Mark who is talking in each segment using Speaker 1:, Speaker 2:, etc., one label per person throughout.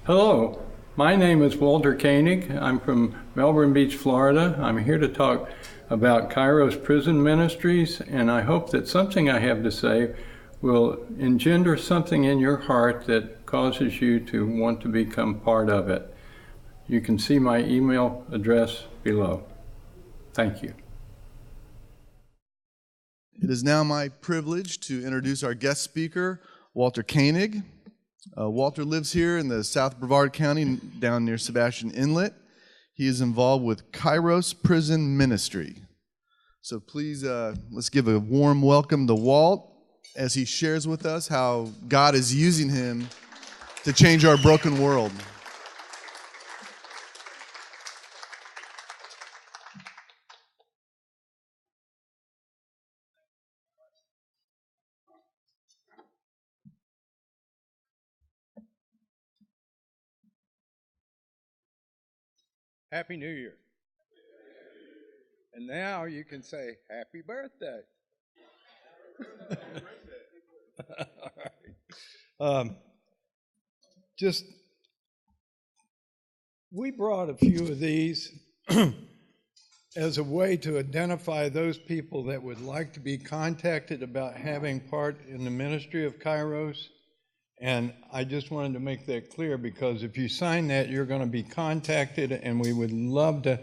Speaker 1: Hello, my name is Walter Koenig. I'm from Melbourne Beach, Florida. I'm here to talk about KAIROS Prison Ministries, and I hope that something I have to say will engender something in your heart that causes you to want to become part of it. You can see my email address below. Thank you.
Speaker 2: It is now my privilege to introduce our guest speaker, Walter Koenig. Walter lives here in the South Brevard County down near Sebastian Inlet. He is involved with KAIROS Prison Ministry. So please, let's give a warm welcome to Walt as he shares with us how God is using him to change our broken world.
Speaker 3: Happy New Year. And now you can say, Happy Birthday. All right. We brought a few of these as a way to identify those people that would like to be contacted about having part in the ministry of KAIROS. And I just wanted to make that clear, because if you sign that, you're going to be contacted, and we would love to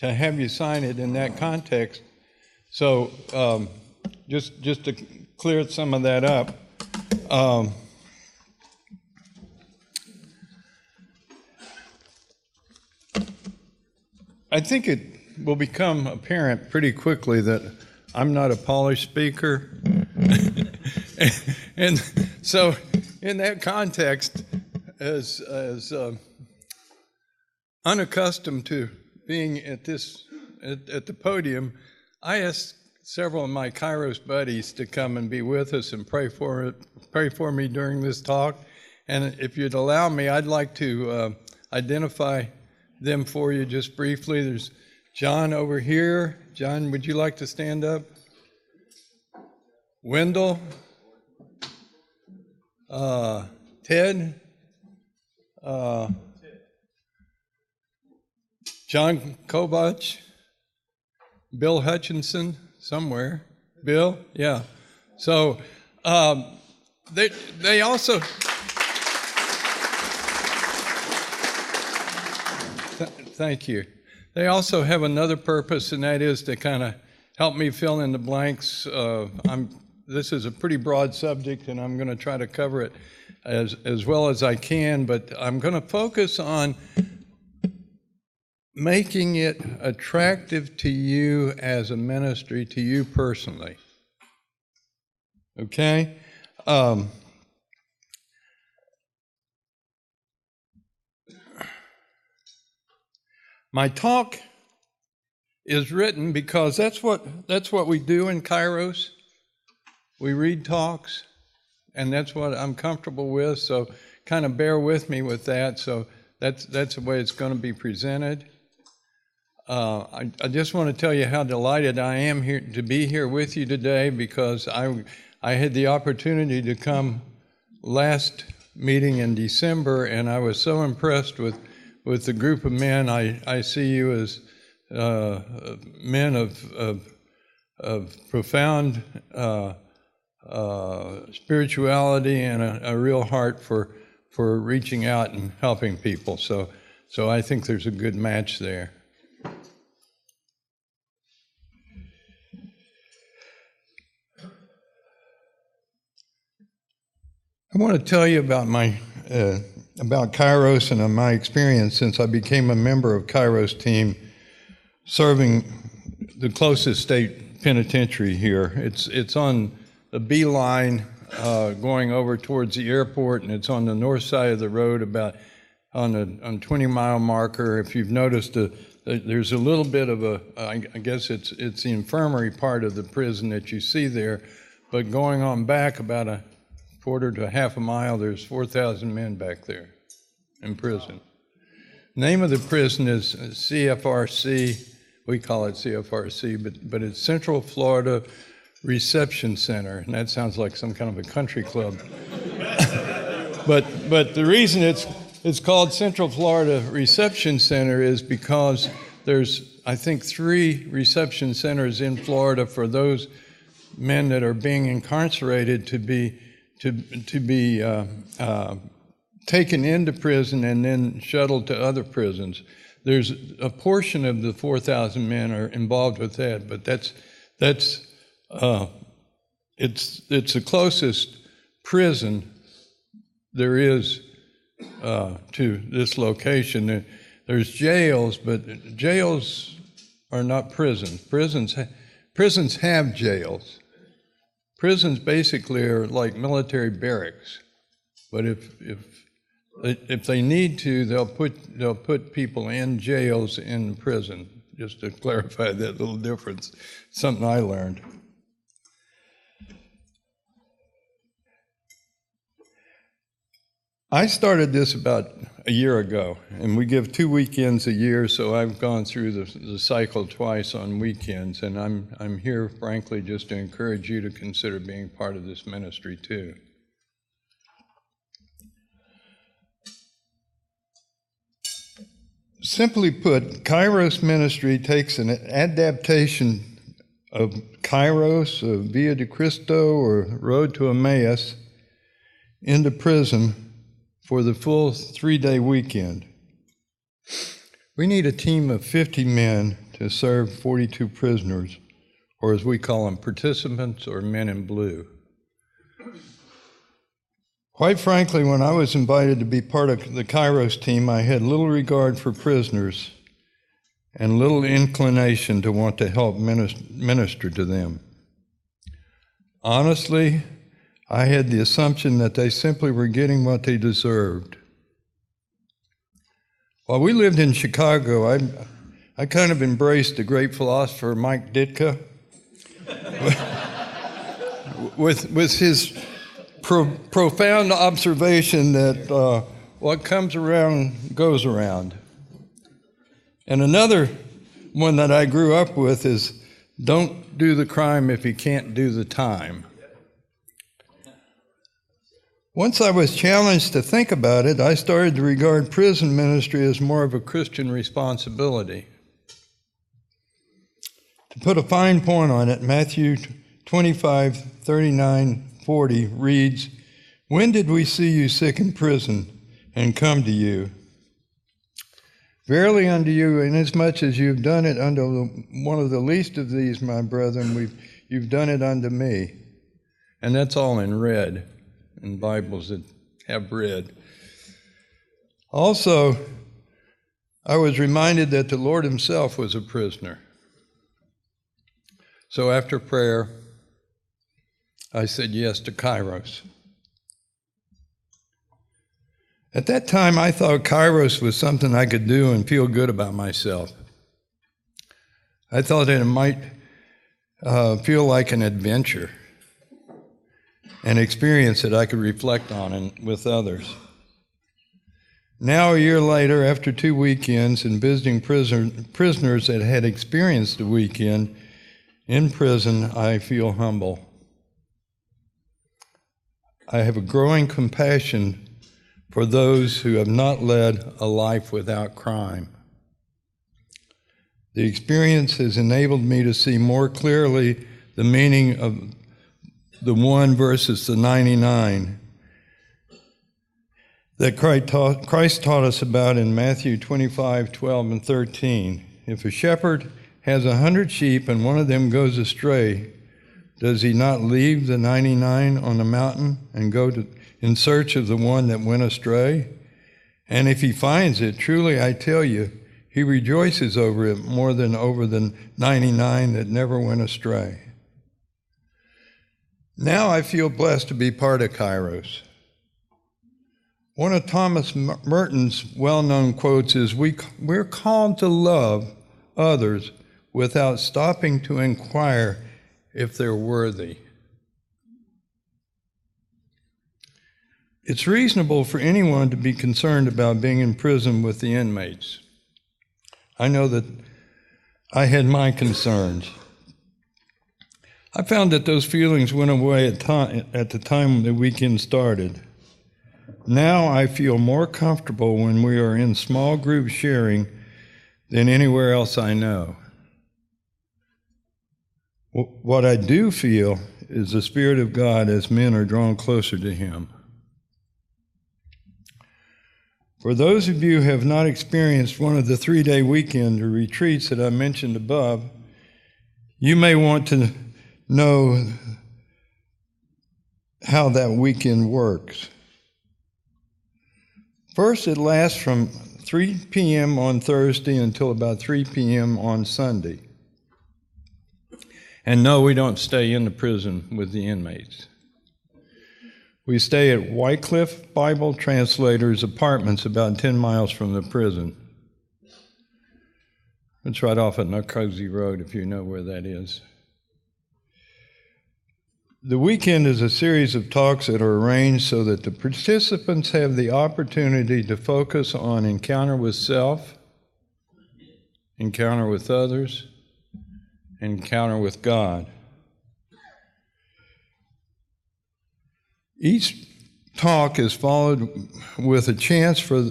Speaker 3: have you sign it in that context. So just to clear some of that up, I think it will become apparent pretty quickly that I'm not a polished speaker. And so in that context, as unaccustomed to being at the podium, I asked several of my KAIROS buddies to come and be with us and pray for me during this talk. And if you'd allow me, I'd like to identify them for you just briefly. There's John over here. John, would you like to stand up? Wendell. Ted, John Kobach, Bill Hutchinson, somewhere. Bill, yeah. So they also thank you. They also have another purpose, and that is to kind of help me fill in the blanks. This is a pretty broad subject, and I'm going to try to cover it as well as I can, but I'm going to focus on making it attractive to you as a ministry, to you personally. Okay? My talk is written because that's what we do in KAIROS. We read talks, and that's what I'm comfortable with, so kind of bear with me with that. So that's the way it's going to be presented. I just want to tell you how delighted I am here to be here with you today, because I had the opportunity to come last meeting in December, and I was so impressed with the group of men. I see you as men of profound spirituality and a real heart for reaching out and helping people. So I think there's a good match there. I want to tell you about about KAIROS and my experience since I became a member of KAIROS team serving the closest state penitentiary here. It's on the B line going over towards the airport, and it's on the north side of the road, about on 20-mile marker. If you've noticed, there's a little bit of I guess it's the infirmary part of the prison that you see there, but going on back about a quarter to half a mile, there's 4,000 men back there in prison. Name of the prison is CFRC. We call it CFRC, but it's Central Florida Reception Center, and that sounds like some kind of a country club. But the reason it's
Speaker 1: it's called Central Florida Reception Center is because there's, I think, 3 reception centers in Florida for those men that are being incarcerated to be taken into prison and then shuttled to other prisons. There's a portion of the 4,000 men are involved with that, but it's the closest prison there is to this location. There's jails, but jails are not prisons. Prisons have jails. Prisons basically are like military barracks, but if they need to, they'll put people in jails in prison. Just to clarify that little difference, something I learned. I started this about a year ago, and we give 2 weekends a year, so I've gone through the cycle twice on weekends, and I'm here, frankly, just to encourage you to consider being part of this ministry too. Simply put, KAIROS ministry takes an adaptation of KAIROS, Via de Cristo, or Road to Emmaus, into prison for the full 3-day weekend. We need a team of 50 men to serve 42 prisoners, or as we call them, participants or men in blue. Quite frankly, when I was invited to be part of the KAIROS team, I had little regard for prisoners and little inclination to want to help minister to them. Honestly, I had the assumption that they simply were getting what they deserved. While we lived in Chicago, I kind of embraced the great philosopher Mike Ditka with his profound observation that what comes around goes around. And another one that I grew up with is, don't do the crime if you can't do the time. Once I was challenged to think about it, I started to regard prison ministry as more of a Christian responsibility. To put a fine point on it, Matthew 25:39-40 reads, "When did we see you sick in prison and come to you? Verily unto you, inasmuch as you've done it unto one of the least of these, my brethren, you've done it unto me." And that's all in red, in Bibles that have red. Also, I was reminded that the Lord himself was a prisoner. So after prayer, I said yes to KAIROS. At that time, I thought KAIROS was something I could do and feel good about myself. I thought that it might feel like an adventure, an experience that I could reflect on with others. Now, a year later, after 2 weekends and visiting prisoners that had experienced a weekend in prison, I feel humble. I have a growing compassion for those who have not led a life without crime. The experience has enabled me to see more clearly the meaning of the 1 versus the 99 that Christ taught us about in Matthew 25:12-13. If a shepherd has 100 sheep and one of them goes astray, does he not leave the 99 on the mountain and go in search of the one that went astray? And if he finds it, truly I tell you, he rejoices over it more than over the 99 that never went astray. Now I feel blessed to be part of KAIROS. One of Thomas Merton's well-known quotes is, we're called to love others without stopping to inquire if they're worthy. It's reasonable for anyone to be concerned about being in prison with the inmates. I know that I had my concerns. I found that those feelings went away at the time the weekend started.
Speaker 3: Now I feel more comfortable when we are in small group sharing than anywhere else I know. What I do feel is the Spirit of God as men are drawn closer to Him. For those of you who have not experienced one of the 3-day weekend or retreats that I mentioned above, you may want to know how that weekend works. First, it lasts from 3 p.m. on Thursday until about 3 p.m. on Sunday. And no, we don't stay in the prison with the inmates. We stay at Wycliffe Bible Translators Apartments about 10 miles from the prison. It's right off at Narcozy Road, if you know where that is. The weekend is a series of talks that are arranged so that the participants have the opportunity to focus on encounter with self, encounter with others, encounter with God. Each talk is followed with a chance for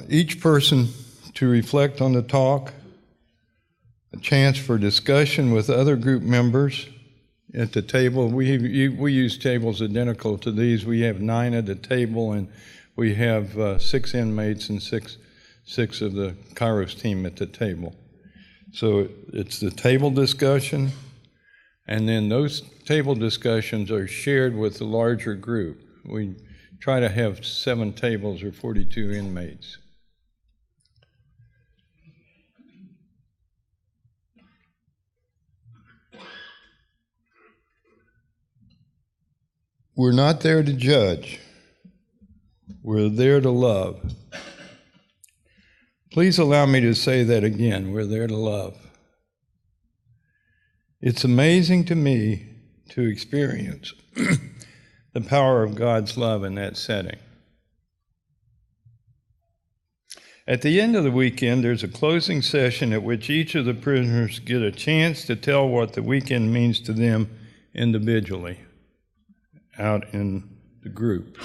Speaker 3: each person to reflect on the talk, a chance for discussion with other group members at the table. We use tables identical to these. We have 9 at the table, and we have 6 inmates and six of the KAIROS team at the table. So it's the table discussion, and then those table discussions are shared with the larger group. We try to have 7 tables or 42 inmates. We're not there to judge. We're there to love. Please allow me to say that again. We're there to love. It's amazing to me to experience the power of God's love in that setting. At the end of the weekend, there's a closing session at which each of the prisoners get a chance to tell what the weekend means to them individually, out in the group.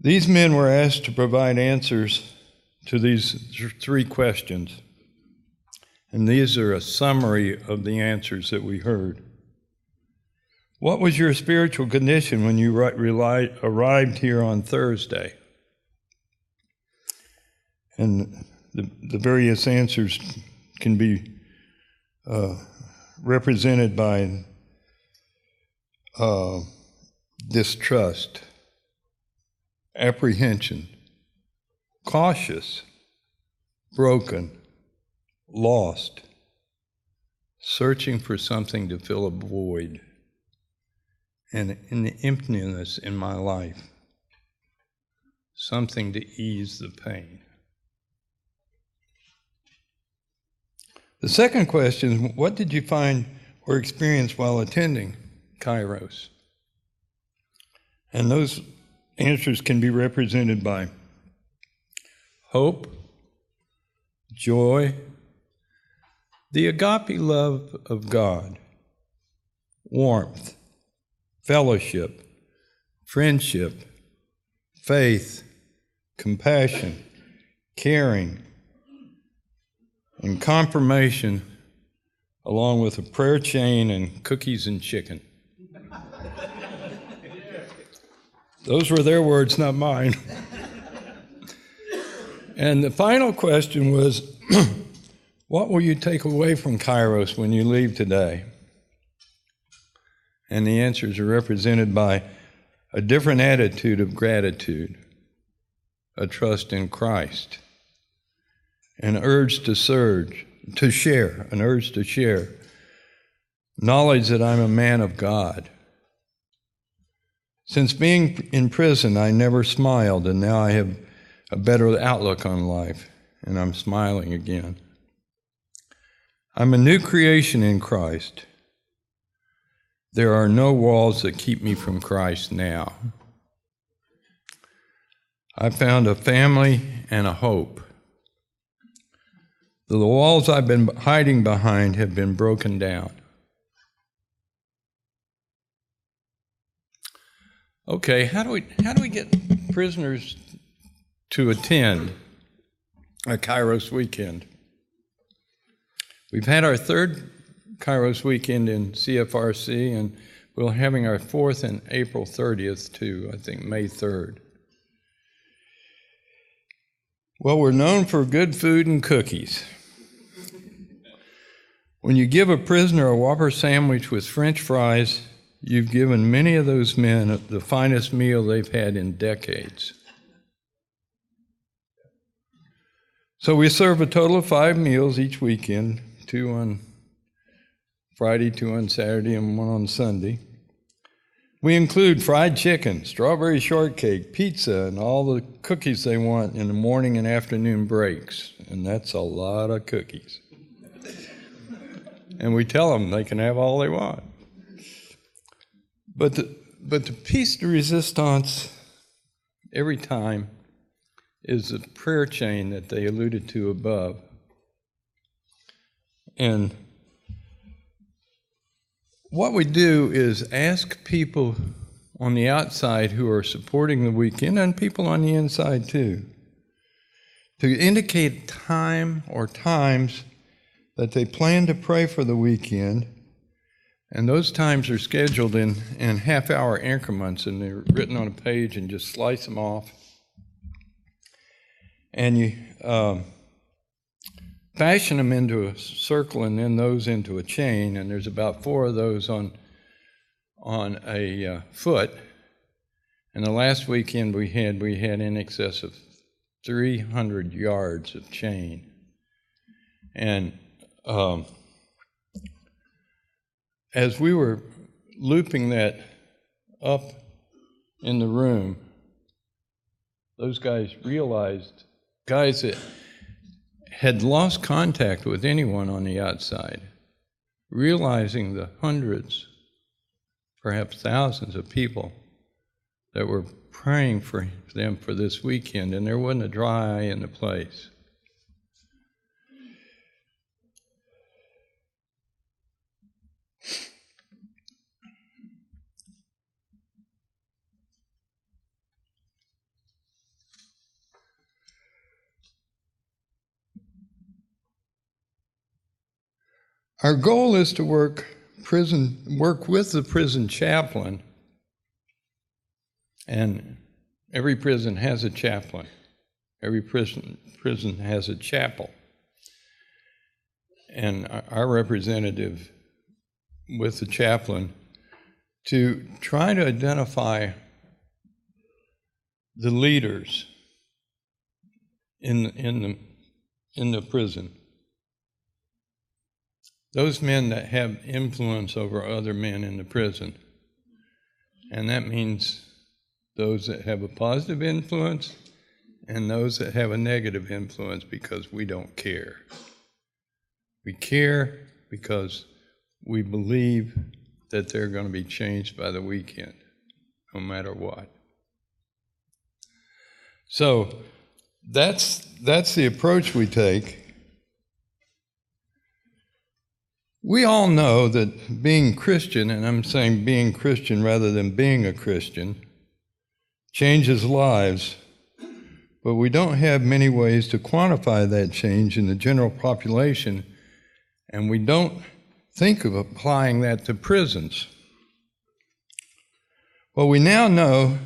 Speaker 3: These men were asked to provide answers to these 3 questions, and these are a summary of the answers that we heard. What was your spiritual condition when you arrived here on Thursday? And the various answers can be represented by distrust, apprehension, cautious, broken, lost, searching for something to fill a void, and in the emptiness in my life, something to ease the pain. The second question is, what did you find or experience while attending KAIROS? And those answers can be represented by hope, joy, the agape love of God, warmth, fellowship, friendship, faith, compassion, caring, and confirmation, along with a prayer chain and cookies and chicken. Those were their words, not mine. And the final question was, what will you take away from KAIROS when you leave today? And the answers are represented by a different attitude of gratitude, a trust in Christ, an urge to share, knowledge that I'm a man of God. Since being in prison, I never smiled, and now I have a better outlook on life, and I'm smiling again. I'm a new creation in Christ. There are no walls that keep me from Christ now. I found a family and a hope. The walls I've been hiding behind have been broken down. Okay, how do we get prisoners to attend a KAIROS weekend? We've had our third KAIROS weekend in CFRC, and we're having our fourth on April 30th to, I think, May 3rd. Well, we're known for good food and cookies. When you give a prisoner a Whopper sandwich with French fries, you've given many of those men the finest meal they've had in decades. So we serve a total of 5 meals each weekend, 2 on Friday, 2 on Saturday, and 1 on Sunday. We include fried chicken, strawberry shortcake, pizza, and all the cookies they want in the morning and afternoon breaks. And that's a lot of cookies. And we tell them they can have all they want. But the piece de resistance every time is the prayer chain that they alluded to above. And what we do is ask people on the outside who are supporting the weekend, and people on the inside too, to indicate time or times that they plan to pray for the weekend. And those times are scheduled in half-hour increments, and they're written on a page and just slice them off. And you fashion them into a circle and then those into a chain, and there's about 4 of those on a foot. And the last weekend we had in excess of 300 yards of chain. And as we were looping that up in the room, those guys realized, guys that had lost contact with anyone on the outside, realizing the hundreds, perhaps thousands of people that were praying for them for this weekend, and there wasn't a dry eye in the place. Our goal is to work with the prison chaplain, and every prison has a chaplain. Every prison has a chapel. And our representative with the chaplain to try to identify the leaders in the prison. Those men that have influence over other men in the prison. And that means those that have a positive influence and those that have a negative influence, because we don't care. We care because we believe that they're going to be changed by the weekend, no matter what. So that's the approach we take. We all know that being Christian, and I'm saying being Christian rather than being a Christian, changes lives, but we don't have many ways to quantify that change in the general population, and we don't think of applying that to prisons. Well, we now know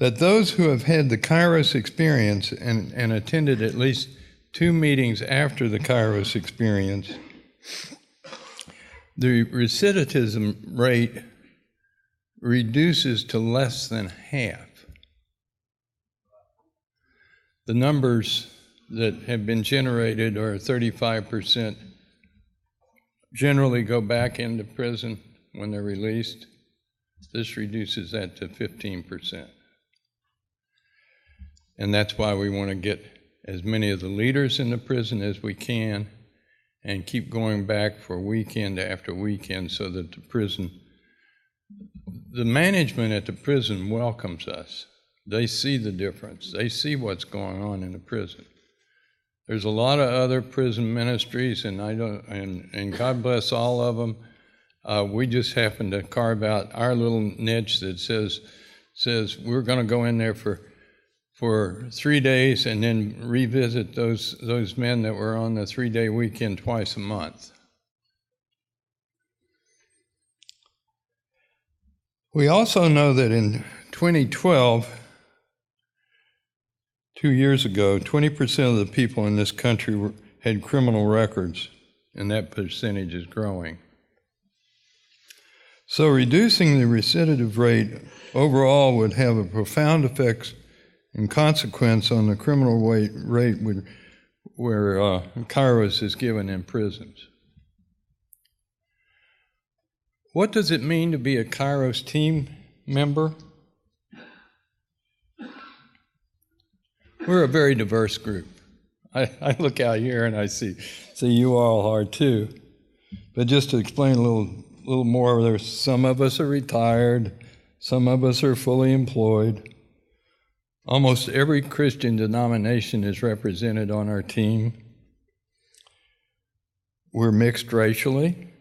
Speaker 3: that those who have had the KAIROS experience and attended at least 2 meetings after the KAIROS experience, the recidivism rate reduces to less than half. The numbers that have been generated are 35% generally go back into prison when they're released. This reduces that to 15%. And that's why we want to get as many of the leaders in the prison as we can and keep going back for weekend after weekend so that the management at the prison welcomes us. They see the difference. They see what's going on in the prison. There's a lot of other prison ministries, and God bless all of them. We just happen to carve out our little niche that says
Speaker 1: says we're going to go in there for 3 days and then revisit those men that were on the 3-day weekend twice a month. We also know that in 2012, 2 years ago, 20% of the people in this country had criminal records, and that percentage is growing. So reducing the recidivism rate overall would have a profound effect and consequence on the criminal rate where KAIROS is given in prisons. What does it mean to be a KAIROS team member? We're a very diverse group. I look out here and I see you all are too. But just to explain a little more, there's some of us are retired, some of us are fully employed. Almost every Christian denomination is represented on our team. We're mixed racially.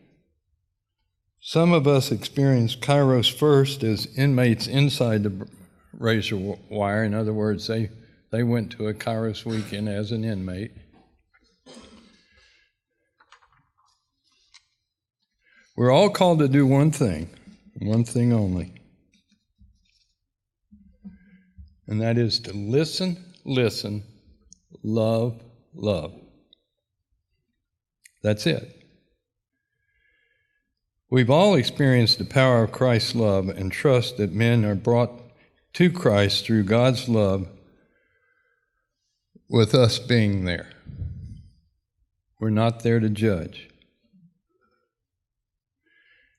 Speaker 1: Some of us experienced KAIROS first as inmates inside the razor wire. In other words, they went to a KAIROS weekend as an inmate. We're all called to do one thing only. And that is to listen, love. That's it. We've all experienced the power of Christ's love and trust that men are brought to Christ through God's love, with us being there. We're not there to judge.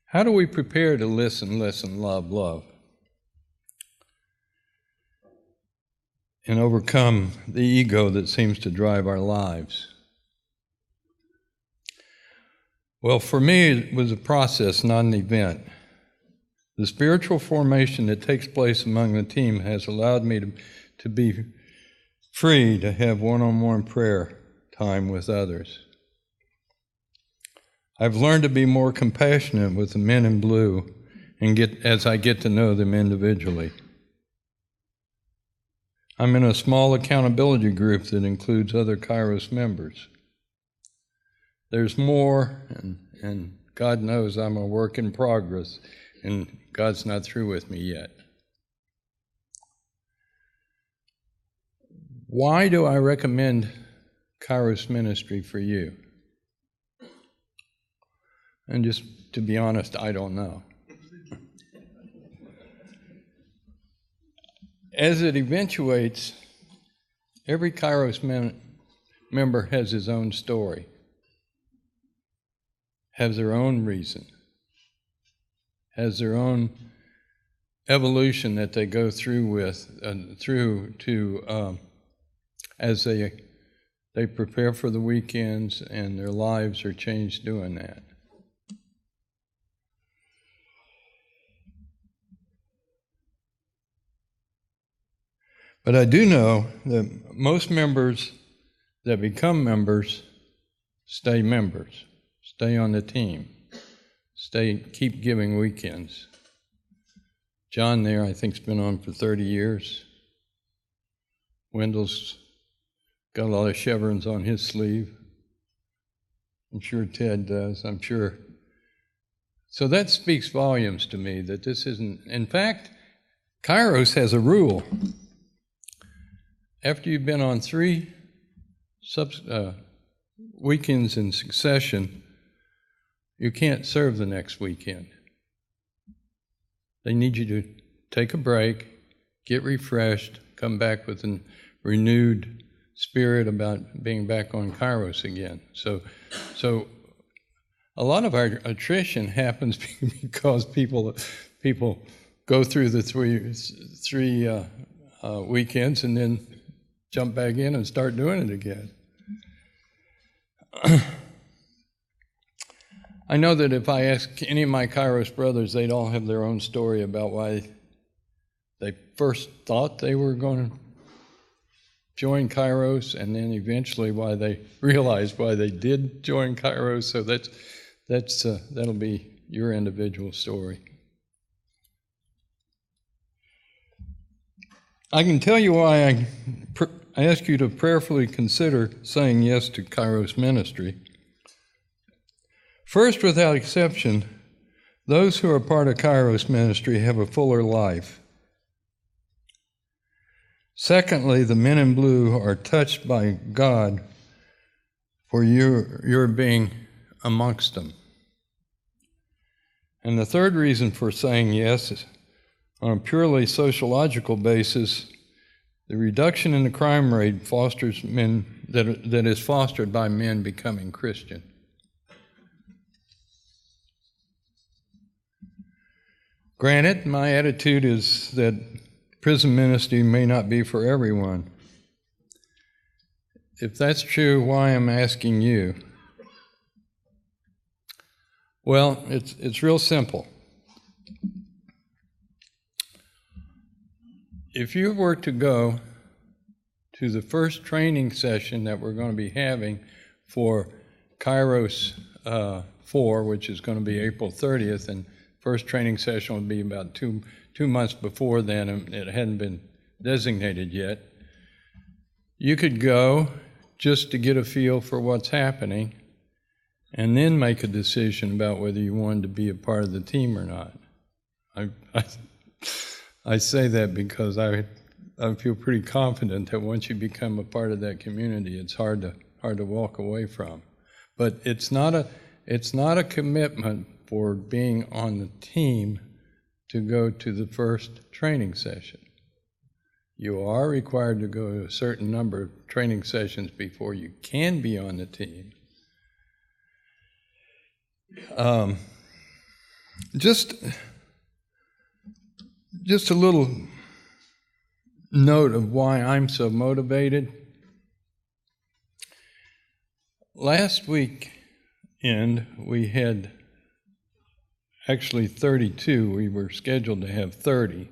Speaker 1: How do we prepare to listen, love, and overcome the ego that seems to drive our lives? Well, for me, it was a process, not an event. The spiritual formation that takes place among the team has allowed me to be free to have one-on-one prayer time with others. I've learned to be more compassionate with the men in blue as I get to know them individually. I'm in a small accountability group that includes other KAIROS members. There's more, and God knows I'm a work in progress, and God's not through with me yet. Why do I recommend KAIROS ministry for you? And just to be honest, I don't know. As it eventuates, every KAIROS member has his own story, has their own reason, has their own evolution that they go through as they prepare for the weekends, and their lives are changed doing that. But I do know that most members that become members stay members, stay on the team, keep giving weekends. John there, I think, has been on for 30 years. Wendell's got a lot of chevrons on his sleeve. I'm sure Ted does, I'm sure. So that speaks volumes to me that this isn't, in fact, KAIROS has a rule. After you've been on 3 weekends in succession, you can't serve the next weekend. They need you to take a break, get refreshed, come back with a renewed spirit about being back on KAIROS again. So a lot of our attrition happens because people go through the three weekends and then jump back in and start doing it again. I know that if I ask any of my KAIROS brothers, they'd all have their own story about why they first thought they were going to join KAIROS, and then eventually why they realized why they did join KAIROS. So that'll be your individual story.
Speaker 3: I can tell you why I ask you to prayerfully consider saying yes to KAIROS ministry. First, without exception, those who are part of KAIROS ministry have a fuller life. Secondly, the men in blue are touched by God for your being amongst them. And the third reason for saying yes is, on a purely sociological basis, the reduction in the crime rate fosters men that is fostered by men becoming Christian. Granted, my attitude is that prison ministry may not be for everyone. If that's true, why am I asking you? Well, it's real simple. If you were to go to the first training session that we're going to be having for KAIROS 4, which is going to be April 30th, and first training session will be about two months before then, and it hadn't been designated yet, you could go just to get a feel for what's happening and then make a decision about whether you wanted to be a part of the team or not. I say that because I feel pretty confident that once you become a part of that community, it's hard to walk away from. But it's not a commitment for being on the team to go to the first training session. You are required to go to a certain number of training sessions before you can be on the team. Just a little note of why I'm so motivated. Last weekend, we had actually 32. We were scheduled to have 30.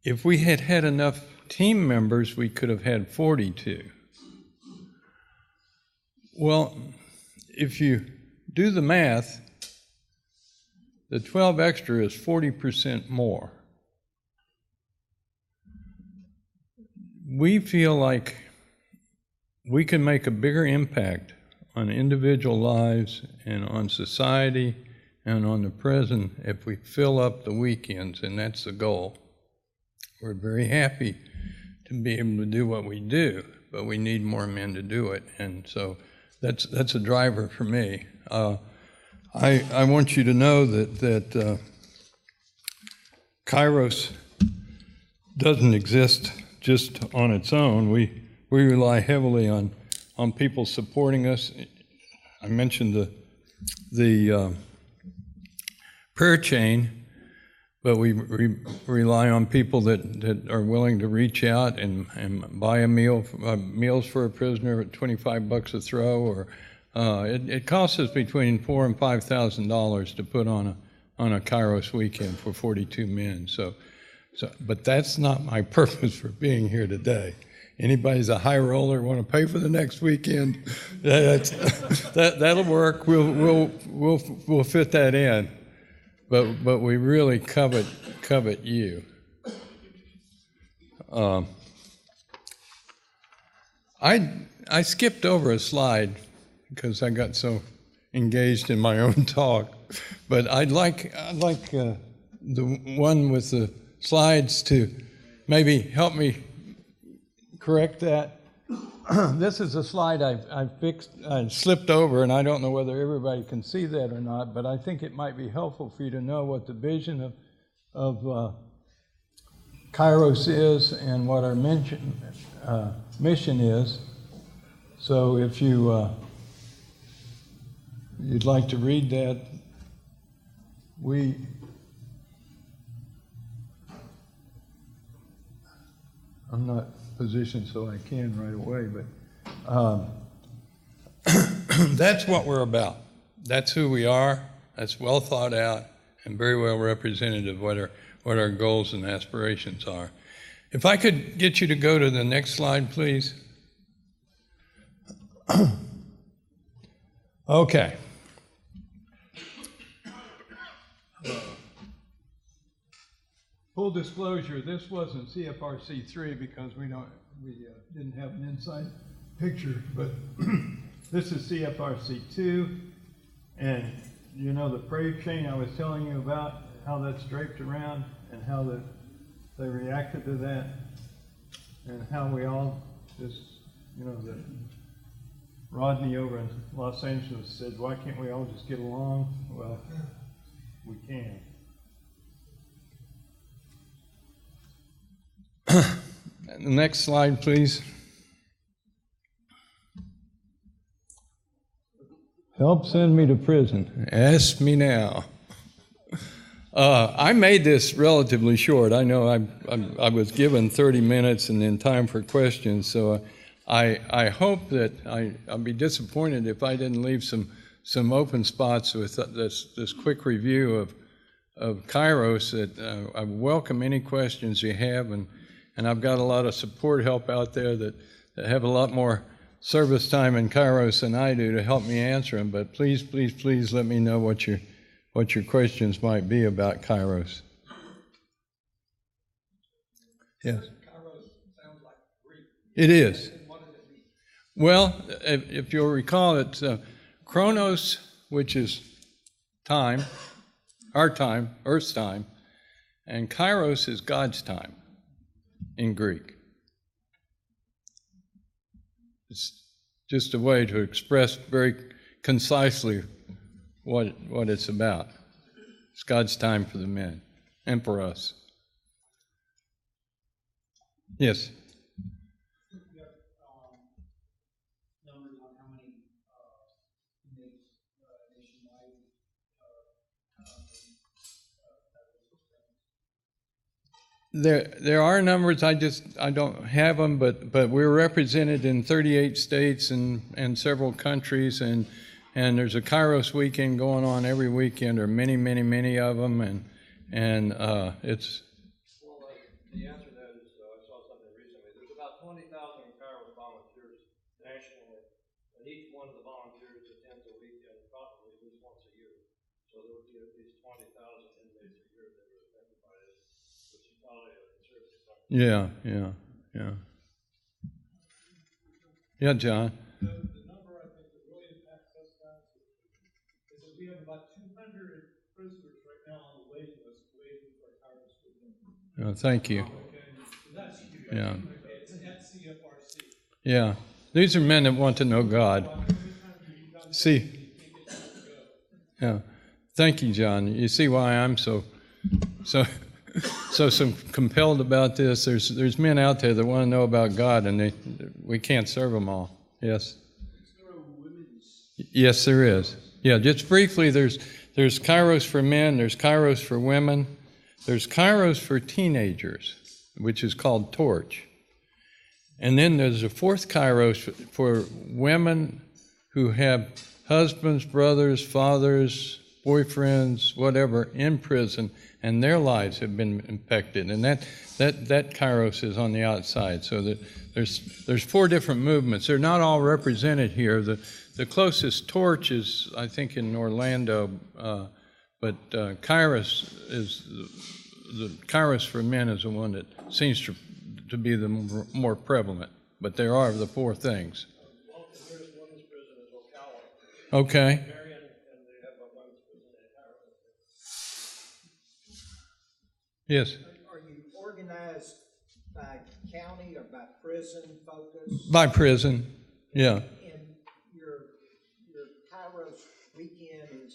Speaker 3: If we had had enough team members, we could have had 42. Well, if you do the math, the 12 extra is 40% more. We feel like we can make a bigger impact on individual lives and on society and on the prison if we fill up the weekends, and that's the goal. We're very happy to be able to do what we do, but we need more men to do it, and so that's a driver for me. I want you to know that KAIROS doesn't exist just on its own. We rely heavily on people supporting us. I mentioned the prayer chain, but we rely on people that are willing to reach out and buy meals for a prisoner at $25 a throw, or it costs us between $4,000 and $5,000 to put on a KAIROS weekend for 42 men. But that's not my purpose for being here today. Anybody's a high roller want to pay for the next weekend? That'll work. We'll fit that in. But we really covet you. I skipped over a slide because I got so engaged in my own talk, but I'd like the one with the slides to maybe help me correct that. This is a slide I slipped over, and I don't know whether everybody can see that or not, but I think it might be helpful for you to know what the vision of KAIROS is and what our mission is. So if you'd like to read that, I'm not positioned so I can right away, but that's what we're about. That's who we are. That's well thought out and very well representative of what our goals and aspirations are. If I could get you to go to the next slide, please. Okay.
Speaker 1: full disclosure, this wasn't CFRC 3 because we didn't have an inside picture, but this is CFRC 2, and you know the prayer chain I was telling you about, how that's draped around and how they reacted to that, and how we all just, you know, the Rodney over in Los Angeles said, why can't we all just get along? Well, we can. The next slide, please. Help send me to prison. Ask me now. I made this relatively short. I know I was given 30 minutes and then time for questions, so I hope that I'll be disappointed if I didn't leave some open spots with this quick review of KAIROS. That I welcome any questions you have, and I've got a lot of support help out there that have a lot more service time in KAIROS than I do to help me answer them. But please, please, please let me know what your questions might be about KAIROS. Yes.
Speaker 4: KAIROS sounds like Greek.
Speaker 1: It is.
Speaker 4: And what does it mean?
Speaker 1: Well, if you'll recall, it's Chronos, which is time, our time, Earth's time, and KAIROS is God's time in Greek. It's just a way to express very concisely what it's about. It's God's time for the men and for us. Yes?
Speaker 4: Numbers on how many inmates nationwide
Speaker 1: There are numbers, I don't have them, but we're represented in 38 states and several countries, and there's a KAIROS weekend going on every weekend, or many of them, and it's.
Speaker 5: Well, the answer to that is, I saw something recently. There's about 20,000 KAIROS volunteers nationally, and each one of the volunteers attends a weekend probably at least once a year. So there would be at least 20,000 inmates a year that are affected by this, which is probably a conservative number.
Speaker 1: Yeah. Yeah, John.
Speaker 4: the number I think that really impacts us guys is that we have about 200 prisoners right now on the waiting list waiting for a KAIROS weekend.
Speaker 1: Thank you.
Speaker 4: Okay, so that's huge.
Speaker 1: Yeah.
Speaker 4: It's at CFRC.
Speaker 1: Yeah. These are men that want to know God. See. Yeah. Thank you, John. You see why I'm so compelled about this. There's men out there that want to know about God, and we can't serve them all. Yes. Yes, there is. Yeah, just briefly, there's KAIROS for men, there's KAIROS for women, there's KAIROS for teenagers, which is called Torch. And then there's a fourth KAIROS for women who have husbands, brothers, fathers, boyfriends, whatever, in prison, and their lives have been impacted. And that KAIROS is on the outside. So that there's four different movements. They're not all represented here. The closest Torch is, I think, in Orlando, but KAIROS is the KAIROS for men is the one that seems to be the more prevalent. But there are the four things.
Speaker 5: Well, there's women's prison in Ocala.
Speaker 1: Okay.
Speaker 5: Marion, and they have a women's prison in KAIROS.
Speaker 1: Yes.
Speaker 6: Are you organized by county or by prison focus?
Speaker 1: By prison. Yeah.
Speaker 6: And your KAIROS weekend is,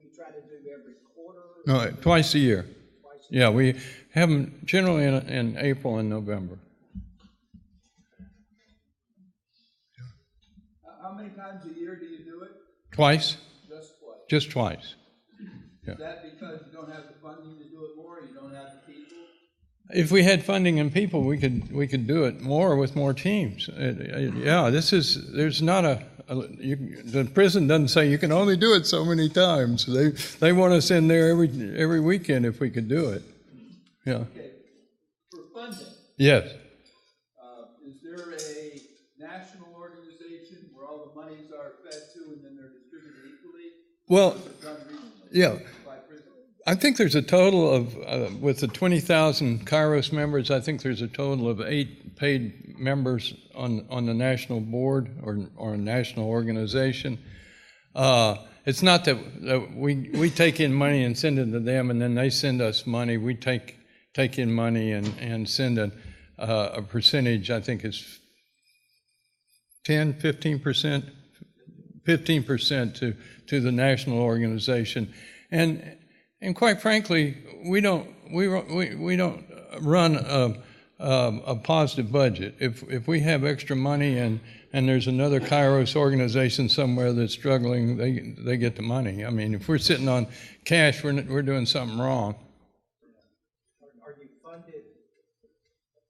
Speaker 6: you try to do every quarter?
Speaker 1: No, twice a year.
Speaker 6: Twice a year?
Speaker 1: Yeah, we have them generally in April and November.
Speaker 7: How many times a year do you do it?
Speaker 1: Twice?
Speaker 7: Just twice.
Speaker 1: Just twice. Yeah.
Speaker 7: Is that because you don't have the funding to do it more, or you don't have the people?
Speaker 1: If we had funding and people, we could do it more with more teams. Yeah, there's not the prison doesn't say you can only do it so many times. They want us in there every weekend if we could do it. Yeah.
Speaker 7: Okay, for funding,
Speaker 1: Yes.
Speaker 7: is there a national organization where all the monies are fed to and then they're distributed equally?
Speaker 1: Well,
Speaker 7: Or is it done regionally
Speaker 1: yeah.
Speaker 7: by prison?
Speaker 1: I think there's a total of, with the 20,000 KAIROS members, I think there's a total of 8 paid members on the national board or a national organization. It's not that we take in money and send it to them, and then they send us money. We take in money and send a percentage. I think it's 15% to the national organization, and quite frankly, we don't run a positive budget. If we have extra money and there's another KAIROS organization somewhere that's struggling, they get the money. I mean, if we're sitting on cash, we're doing something wrong.
Speaker 6: Are you funded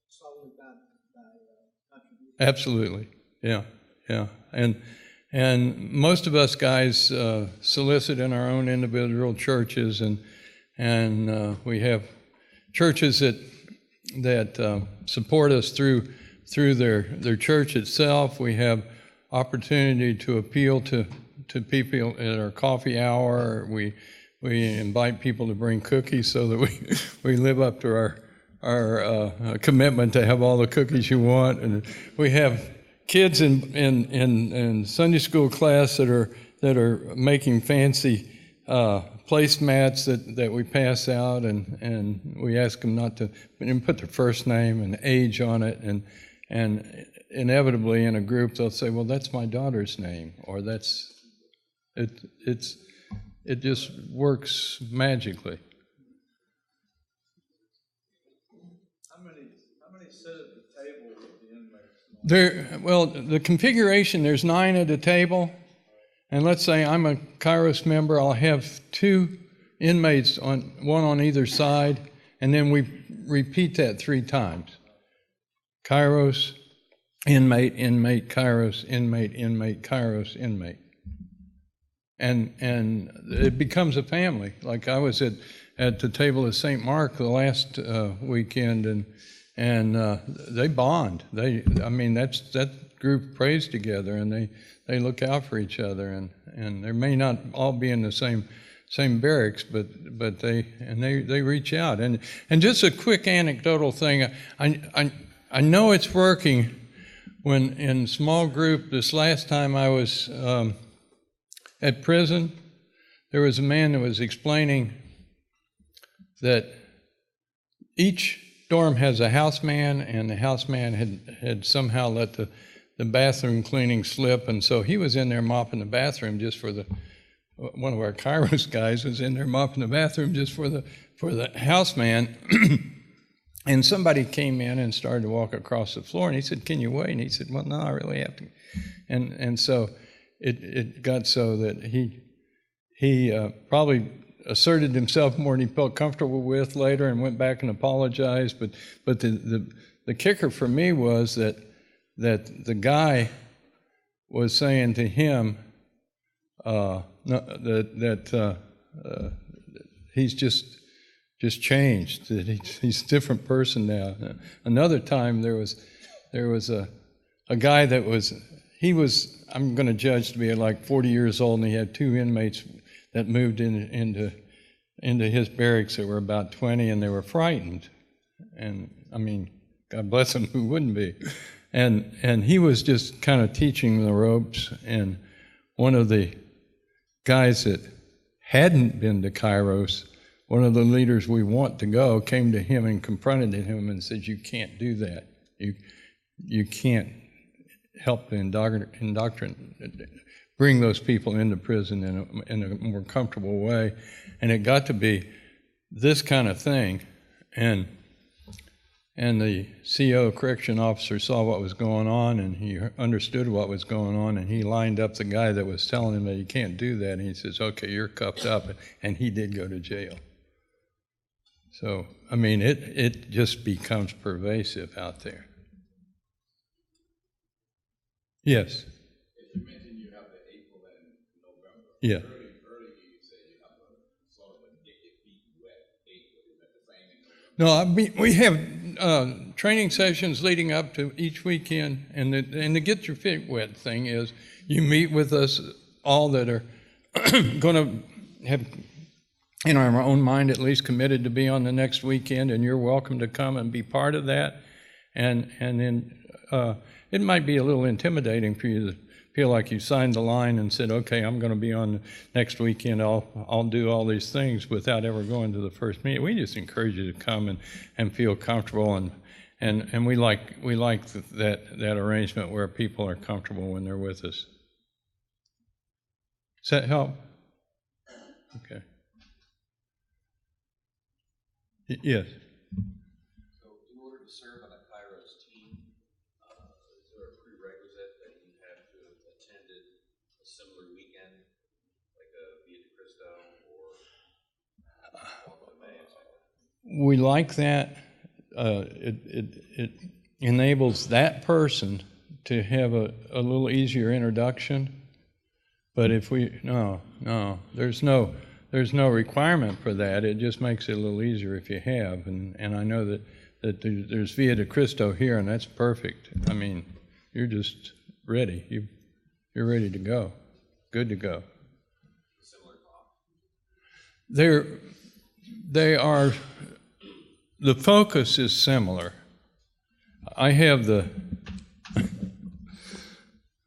Speaker 6: solely by contributions?
Speaker 1: Absolutely, yeah. And most of us guys solicit in our own individual churches, and we have churches that support us through their church itself. We have opportunity to appeal to people at our coffee hour. We invite people to bring cookies so that we live up to our commitment to have all the cookies you want. And we have kids in Sunday school class that are making fancy placemats that we pass out, and we ask them not to put their first name and age on it, and inevitably in a group they'll say, well, that's my daughter's name, or it just works magically.
Speaker 7: How many sit at the table with the inmates?
Speaker 1: Well, the configuration, there's 9 at a table, and let's say I'm a KAIROS member, I'll have 2 inmates, one on either side, and then we repeat that 3 times. KAIROS, inmate, inmate, KAIROS, inmate, inmate, KAIROS, inmate. And it becomes a family. Like I was at the table at St. Mark the last weekend, and they bond. That group prays together, and they look out for each other, and they may not all be in the same barracks, but they reach out. And just a quick anecdotal thing, I know it's working when in small group. This last time I was at prison, there was a man that was explaining that each dorm has a houseman, and the houseman had somehow let the bathroom cleaning slip, and so he was in there mopping the bathroom just for one of our KAIROS guys was in there mopping the bathroom just for the houseman. And somebody came in and started to walk across the floor, and he said, "Can you wait?" And he said, "Well, no, I really have to." And so it got so that he probably asserted himself more than he felt comfortable with later, and went back and apologized. But the kicker for me was that the guy was saying to him that he's just changed, that he's a different person now. Another time there was a guy that was I'm going to judge to be like 40 years old, and he had 2 inmates that moved into his barracks that were about 20, and they were frightened. And I mean, God bless them, who wouldn't be? And he was just kind of teaching the ropes, and one of the guys that hadn't been to KAIROS, one of the leaders we want to go, came to him and confronted him and said, "You can't do that. You can't help the bring those people into prison in a more comfortable way." And it got to be this kind of thing, and the CO correction officer saw what was going on, and he understood what was going on, and he lined up the guy that was telling him that he can't do that, and he says, "Okay, you're cuffed up," and he did go to jail. So, I mean, it just becomes pervasive out there. Yes?
Speaker 8: You mentioned you have the April and November.
Speaker 1: Yeah.
Speaker 8: Early you said you have a sort of a get your feet wet April. Is that the same in November?
Speaker 1: No, we have training sessions leading up to each weekend, and the get your feet wet thing is you meet with us all that are going to have in our own mind at least, committed to be on the next weekend, and you're welcome to come and be part of that. And then it might be a little intimidating for you to feel like you signed the line and said, okay, I'm going to be on next weekend, I'll do all these things without ever going to the first meeting. We just encourage you to come and feel comfortable, and we like that arrangement where people are comfortable when they're with us. Does that help? Okay. Yes.
Speaker 8: So, in order to serve on a KAIROS team, is there a prerequisite that you have to have attended a similar weekend, like a Via de Cristo or Walk of Emmaus?
Speaker 1: We like that. It enables that person to have a little easier introduction. But if there's no requirement for that. It just makes it a little easier if you have. And I know that there's Via de Cristo here, and that's perfect. I mean, you're just ready. You're ready to go. Good to go. They are. The focus is similar. I have the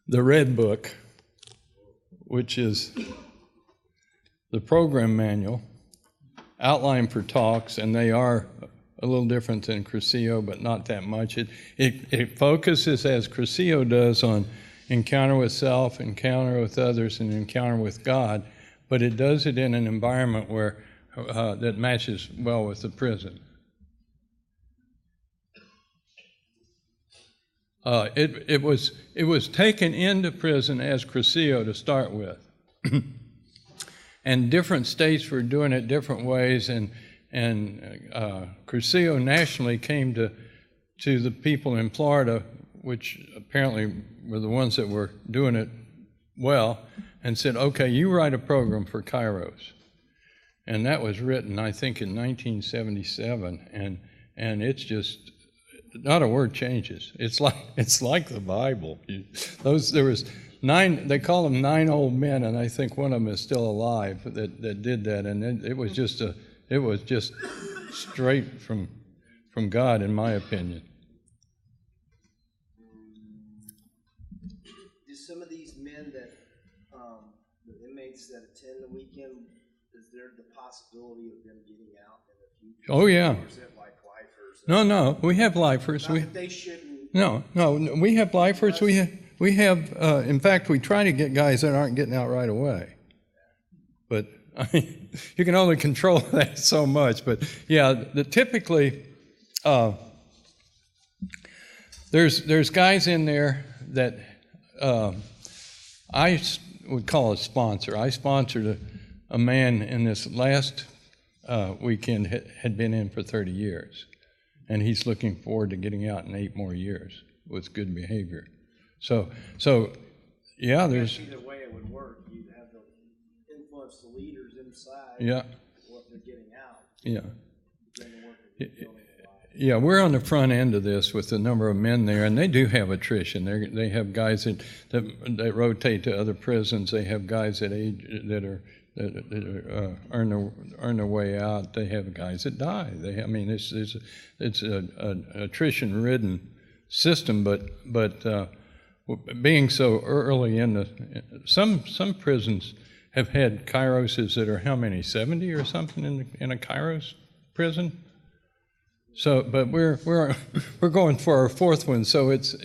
Speaker 1: red book, which is the program manual, outline for talks, and they are a little different than Crescio, but not that much. It focuses, as Crescio does, on encounter with self, encounter with others, and encounter with God, but it does it in an environment where that matches well with the prison. It was taken into prison as Crescio to start with. And different states were doing it different ways, and Crescio nationally came to the people in Florida, which apparently were the ones that were doing it well, and said, okay, you write a program for KAIROS. And that was written, I think, in 1977, and it's just, not a word changes. It's like the Bible. There was 9. They call them 9 old men, and I think one of them is still alive that did that. And it was just straight from God, in my opinion.
Speaker 6: Do some of these men that the inmates that attend the weekend, is there the possibility of them getting out in the future?
Speaker 1: Oh yeah.
Speaker 6: Or is it like lifers?
Speaker 1: No, we have lifers.
Speaker 6: Not that they shouldn't.
Speaker 1: No, we have lifers. We have. In fact, we try to get guys that aren't getting out right away. But I mean, you can only control that so much. But yeah, typically, there's guys in there that I would call a sponsor. I sponsored a man in this last weekend had been in for 30 years. And he's looking forward to getting out in 8 more years with good behavior. So yeah, there's
Speaker 6: Either way it would work. You'd have to influence the leaders inside.
Speaker 1: Yeah.
Speaker 6: What they're getting out.
Speaker 1: Yeah.
Speaker 6: Then the work that they're doing.
Speaker 1: Yeah, we're on the front end of this with the number of men there, and they do have attrition. They have guys that rotate to other prisons. They have guys that earn their way out. They have guys that die. It's an attrition-ridden system. But being so early in some prisons have had KAIROSes that are how many, 70 or something in a KAIROS prison. So, but we're going for our 4th one. So it's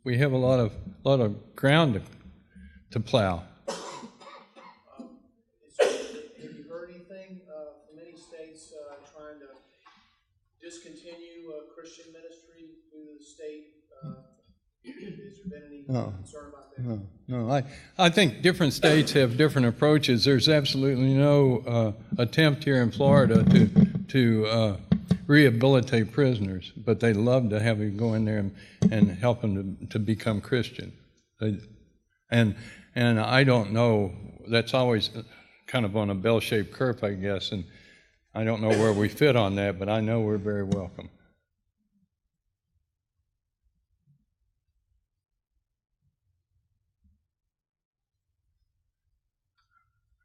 Speaker 1: we have a lot of ground to plow.
Speaker 4: Have you heard anything from any states trying to discontinue Christian ministry through the state? Has there been any concern about that?
Speaker 1: No. I think different states have different approaches. There's absolutely no attempt here in Florida to rehabilitate prisoners, but they love to have you go in there and help them to become Christian. And I don't know, that's always kind of on a bell-shaped curve, I guess, and I don't know where we fit on that, but I know we're very welcome.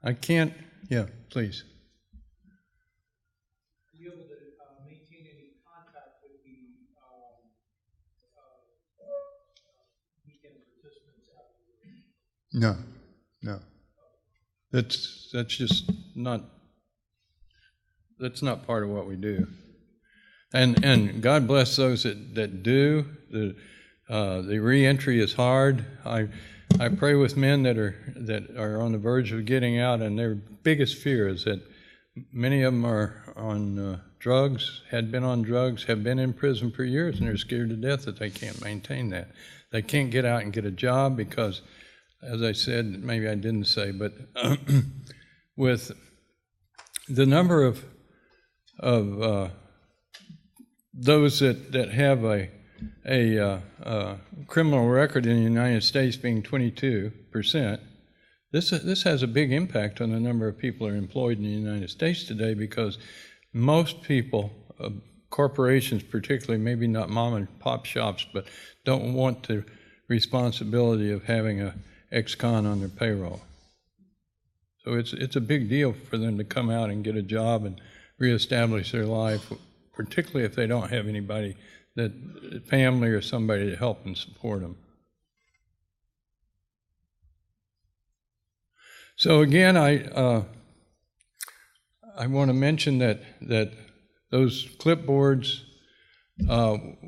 Speaker 1: I can't, yeah. please.
Speaker 4: Are you able to maintain any contact with the weekend participants after?
Speaker 1: No, no. That's just not. That's not part of what we do. And God bless those that do. The reentry is hard. I pray with men that are on the verge of getting out, and their biggest fear is that many of them are on drugs, had been on drugs, have been in prison for years, and they're scared to death that they can't maintain that. They can't get out and get a job because, as I said, maybe I didn't say, but with the number of those that have a criminal record in the United States being 22%, this has a big impact on the number of people who are employed in the United States today, because most people, corporations particularly, maybe not mom and pop shops, but don't want the responsibility of having a ex-con on their payroll. So it's a big deal for them to come out and get a job and reestablish their life, particularly if they don't have anybody, family or somebody to help and support them. So again, I want to mention that those clipboards,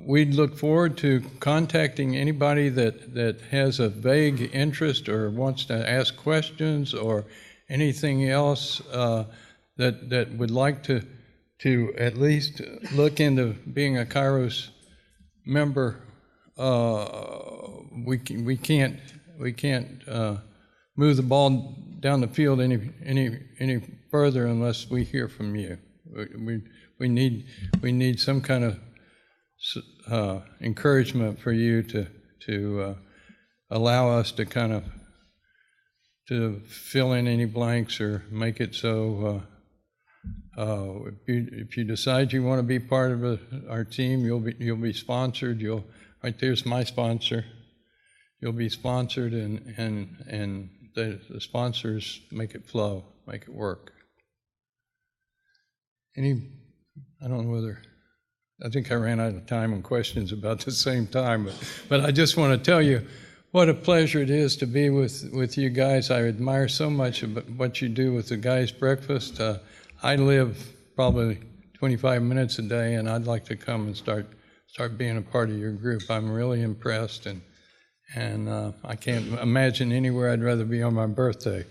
Speaker 1: we'd look forward to contacting anybody that has a vague interest or wants to ask questions or anything else that would like to at least look into being a KAIROS member. We can't move the ball down the field any further unless we hear from you. We need some kind of encouragement for you to allow us to kind of to fill in any blanks or make it so. If you decide you want to be part of our team, you'll be sponsored. Right there's my sponsor. You'll be sponsored, and the sponsors make it flow, make it work. I don't know whether. I think I ran out of time on questions about the same time, but I just want to tell you what a pleasure it is to be with you guys. I admire so much about what you do with the guys' breakfast. I live probably 25 minutes a day, and I'd like to come and start being a part of your group. I'm really impressed, and I can't imagine anywhere I'd rather be on my birthday.